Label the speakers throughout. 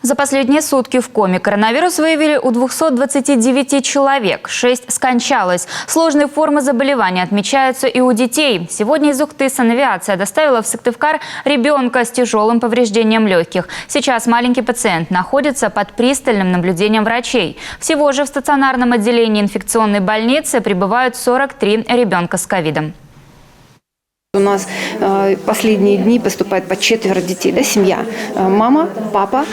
Speaker 1: За последние сутки в Коми коронавирус выявили у 229 человек. 6 скончалось. Сложные формы заболевания отмечаются и у детей. Сегодня из Ухты санавиация доставила в Сыктывкар ребенка с тяжелым повреждением легких. Сейчас маленький пациент находится под пристальным наблюдением врачей. Всего же в стационарном отделении инфекционной больницы пребывают 43 ребенка с ковидом.
Speaker 2: У нас последние дни поступает по 4 детей, да, семья. Мама, папа,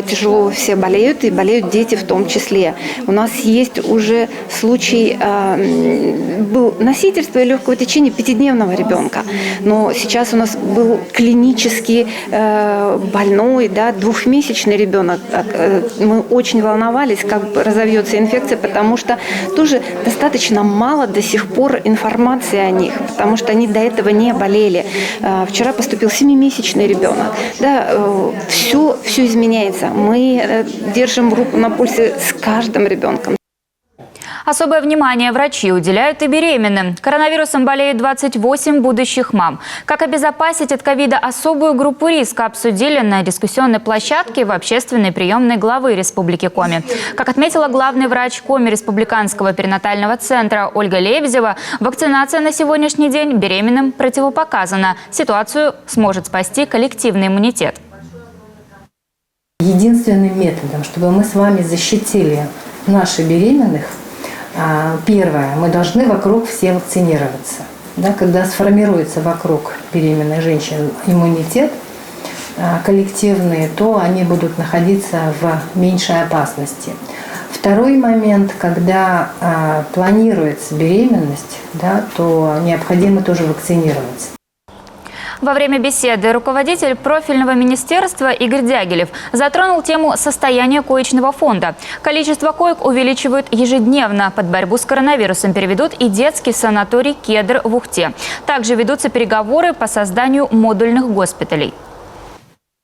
Speaker 2: тяжело все болеют, и болеют дети в том числе. У нас есть уже случай, был носительство и легкого течения 5-дневного ребенка. Но сейчас у нас был клинически больной, да, 2-месячный ребенок. Мы очень волновались, как разовьется инфекция, потому что тоже достаточно мало до сих пор информации о них, потому что они до этого не болели. Вчера поступил 7-месячный ребенок. Да, все изменяется. Мы держим руку на пульсе с каждым ребенком.
Speaker 1: Особое внимание врачи уделяют и беременным. Коронавирусом болеют 28 будущих мам. Как обезопасить от ковида особую группу риска, обсудили на дискуссионной площадке в общественной приемной главы Республики Коми. Как отметила главный врач Коми республиканского перинатального центра Ольга Лебедева, вакцинация на сегодняшний день беременным противопоказана. Ситуацию сможет спасти коллективный иммунитет.
Speaker 3: Единственным методом, чтобы мы с вами защитили наших беременных, первое, мы должны вокруг все вакцинироваться. Да, когда сформируется вокруг беременной женщины иммунитет коллективный, то они будут находиться в меньшей опасности. Второй момент, когда планируется беременность, да, то необходимо тоже вакцинироваться.
Speaker 1: Во время беседы руководитель профильного министерства Игорь Дягилев затронул тему состояния коечного фонда. Количество коек увеличивают ежедневно. Под борьбу с коронавирусом переведут и детский санаторий «Кедр» в Ухте. Также ведутся переговоры по созданию модульных госпиталей.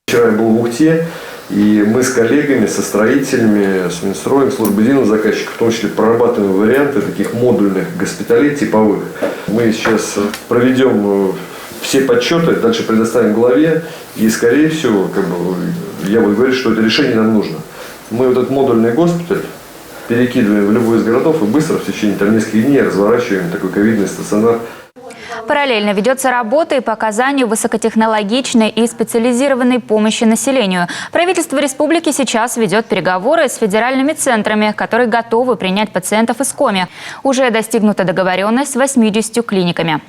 Speaker 4: Вчера я был в Ухте, и мы с коллегами, со строителями, с Минстроем, службой единого заказчика, в том числе прорабатываем варианты таких модульных госпиталей типовых. Мы сейчас проведем все подсчеты, дальше предоставим главе, и, скорее всего, я буду говорить, что это решение нам нужно. Мы вот этот модульный госпиталь перекидываем в любой из городов и быстро в течение нескольких дней разворачиваем такой ковидный стационар.
Speaker 1: Параллельно ведется работа и по оказанию высокотехнологичной и специализированной помощи населению. Правительство республики сейчас ведет переговоры с федеральными центрами, которые готовы принять пациентов из Коми. Уже достигнута договоренность с 80 клиниками.